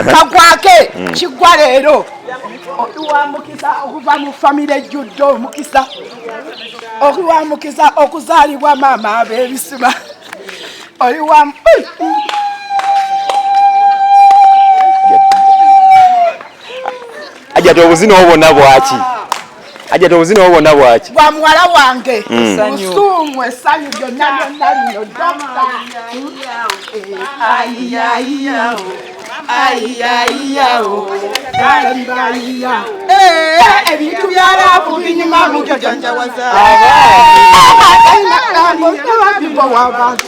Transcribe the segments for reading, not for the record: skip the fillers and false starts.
kagwake kigwa leero okuwamukisa okuva mu famire ejjudde omukisa okuwamukisa okuzaalibwa maama ab'ebisima oliwa Hajjat obuzina obwonna bwaki? Hajjat obuzina obwonna bwaki? Bwa muwala wange Kuluthum essanyu lyonna lyonna lino dokita ebintu byalaavu binyuma mujojanjawaza bibo w'abantu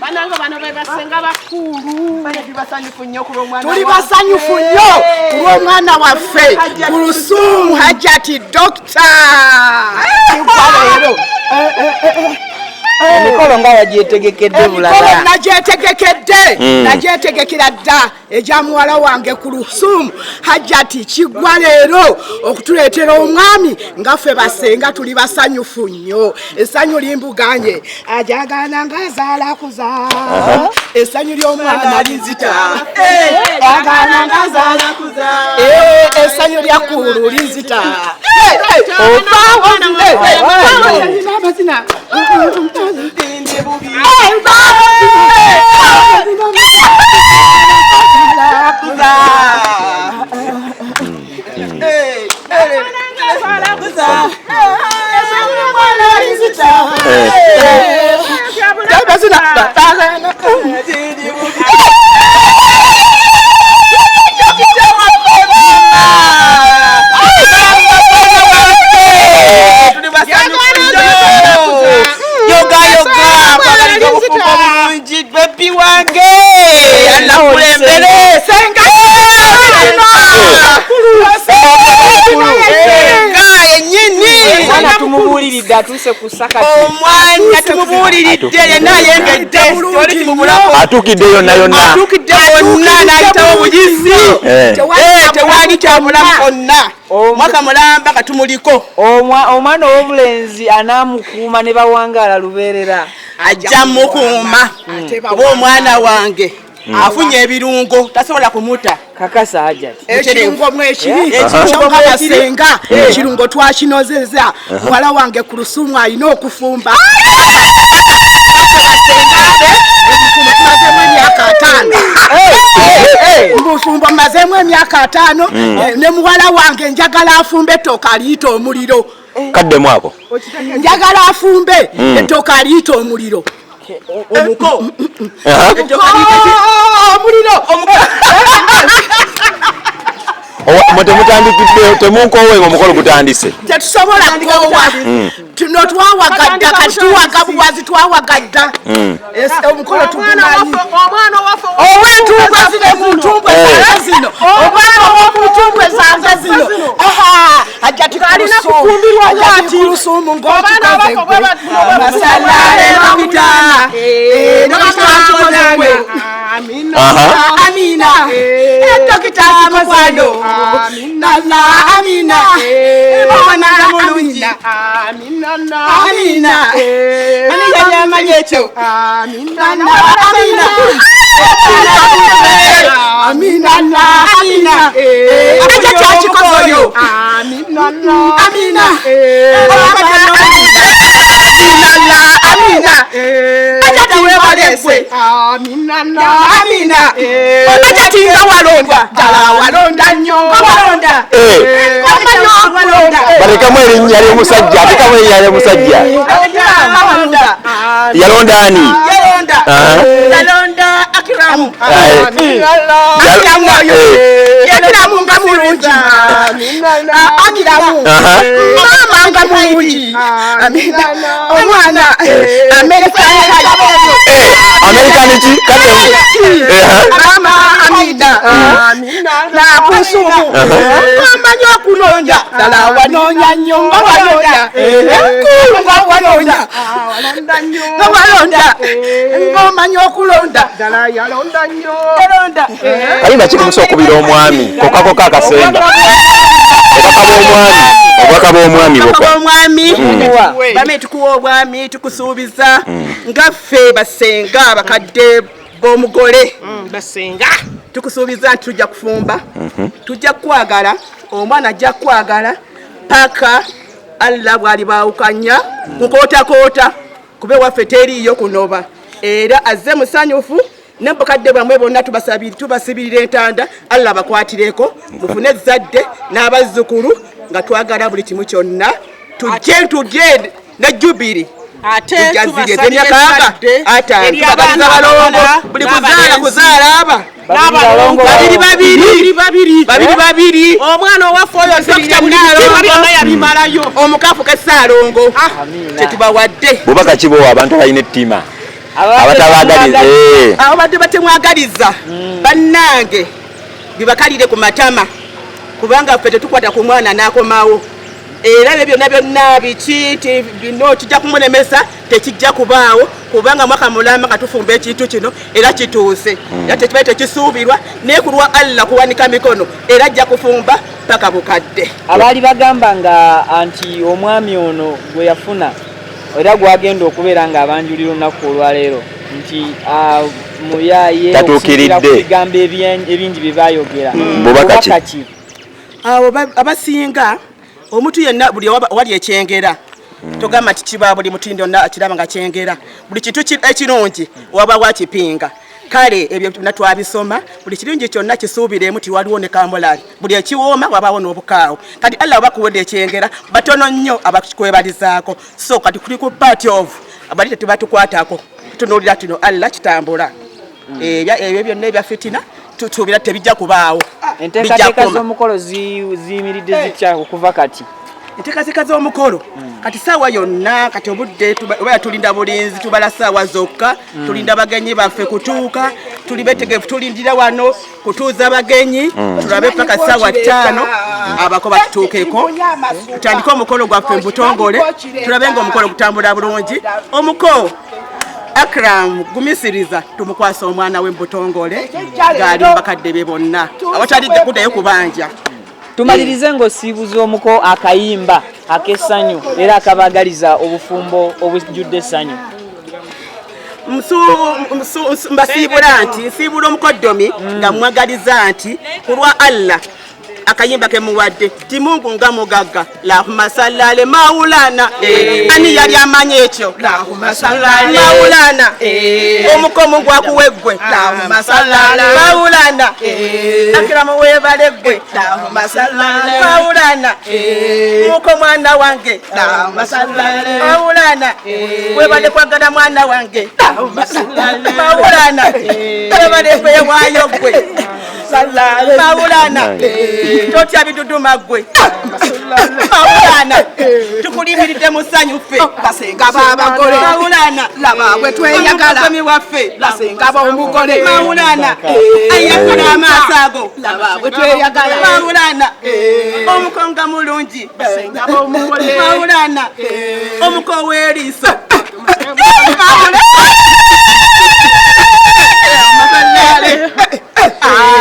banango bano bebasenga bakulu tuli basanyufu nnyo kulw'omwana waffe Kuluthum Hajjat Dokita Emikolo nga wagyetegekedde bulala. Nagyetegekera dda egya muwala wange Kuluthum Hajjat kiggwa leero okutuleetera omwami nga ffe basenga tuli basanyufu nnyo. Essanyu limbuganye ajagana ng'azaala kuzaala essanyu ly'omwana linzita agana ng'azaala kuzaala essanyu lya Kulu linzita atuse kusaka omwanya tumubuuliridde yenna ayengedde atukidde yonna atukidde bonna n'ayitawo obuyizi tewali kyamulamu konna mwaka mulamba katumuliko omwana ow'obulenzi anaamukuuma ne bawangaala lubeerera ajja mukuuma kuba omwana wange afunye ebirungo tasobola kumuta kakasa Hajjat ekirungo mwekiri ekirungo basenga ekirungo twakinozeza muwala wange Kuluthum alina okufumba mbufumbo mazemu emyaka 5 ne muwala wange njagala afumbe ettooka aliyita omuliro kaddemu ako njagala afumbe ettooka aliyita omuliro omuko mutemutandikidde temunkowe ng'omukolo gutandise tetusobola kwowa tuno twawagadda kati tuwaga buwazi twawagadda omukolo tugumanyi ow'entumbwe zino muntumbwe zange zino omwana ow'omuntumbwe zange zino Hajjat Kuluthum ng'okikoze masalale n'omutana n'omutana Amina Dokita Mukwano Amina Amina Mwana mulungi Amina Amina Amina yamanyecho Amina Amina Amina Amina acha chachikozoyo Amina Amina Amina acha tiwebaleswe Amina Amina acha tinga walonda dala walonda nnyo walonda walonda barekamu erinnya ly'omusajja atekamu erinnya ly'omusajja yalonda ani yalonda Akram Akram oyo Akram nga mulungi Akram mama nga mulungi Amina omwana American ki mama Amina na Kuluthum mama nyo kunonja dala wanonya nnyo nga walonda nga walonda nga walonda ngoma nyo okulonda dala yalonda nnyo yalonda kali nakiri musa okubira omwami kokakoka akasenga okakaba omwami obubaka bw'omwami bame tukuwa obwami tukusuubiza ngaffe Bassenga bakadde b'omugole Bassenga tukusuubiza nti tujja kufumba tujja kwagala omwana ajja kwagala paka Allah bwali baawukanya kukootakoota kube waffe teriiyo kunoba era azze musanyufu n'abakadde bamwe bonna tubasibirira entanda Allah bakwatireko mufune ezzadde n'abazzukulu nga twagala buli kimu kyonna tujje ne jubiri ate tubasabira balongo buli kuzaala aba babiri omwana owaffe oyo yabimalayo omukafu kesaalongo kyetubawadde bubaka kibowa abantu abalina ettima abatabagaliza abo badde batemwagaliza bannange bibakalire ku matama kubanga ffe tetukwata ku mwana n'akomawo era ebyo byonna biki bino kijja kumulemesa tekijja kubaawo kubanga mwaka mulamba katufumba ekintu kino era kituuse era tekibaye tekisuubirwa naye ku lwa Allah kuwanika mikono era ajja kufumba paka bukadde abaali bagamba nga anti omwami ono gwe yafuna era gwagenda okubeera nga abanjulira olunaku olwaleero nti muyaye okubigambo ebingi bye bayogera bubaka ki abo abasinga omuntu yenna buli wali ekyengera togamba nti kiba buli mutindo akiraba nga kyengera buli kintu ekirungi waba wakipinga kale ebyo byonna twabisoma buli kirungi kyonna kisuubiremu ti waliwo ne kamulali buli ekiwooma wabawo n'obukaawo kati Allah bakuwedde ekyengera batono nnyo abakwebalizaako so kati kuli ku party of abali tetubatukwatako tutunuulira tino Allah kitambula ebyo byonna ebya fitina tutuubira tebijja kubaawo enteekateeka z'omukolo ziyimiridde zitya okuva kati enteekateeka z'omukolo kati saawa yonna kati obudde oba tulinda bulinzi tubala saawa zokka tulinda bagenyi baffe kutuuka tuli betegefu tulindira wano kutuuza bagenyi tulabe paka saawa 5 abako batutuukeko tutandike omukolo gwaffe mu butongole tulabe ng'omukolo gutambula bulungi omuko Akram gumisiriza tumukwasa omwana we mbutongole gali bakadde be bonna awatali kudayo kubanja tumalirize ng'osiibuza omuko akayimba ak'essanyu era akabagaliza obufumbo obujjudde essanyu mbasiibula nti nsiibula omukoddomi nga mwagaliza nti ku lwa Allah akayimba kemuwadde ti Mungu nga mugagga Allahumma salli ala maulana ani yali amanya ekyo Allahumma salli ala maulana omukomo gwakuweggwe Allahumma salli ala maulana Akramu webalegwe Allahumma salli ala maulana muko mwana wange Allahumma salli ala maulana webale kwagala mwana wange Allahumma salli ala maulana webale kwewayo gwe sallallahu maulana totya biduduma gwe maulana tukulimiridde musanyufe Bassenga babagole maulana laba bwe tweyagala kami waffe Bassenga bomugole maulana ayakala amasago laba bwe tweyagala maulana omukonga mulungi Bassenga bomugole maulana omukoweriso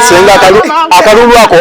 Ssenga akalulu ako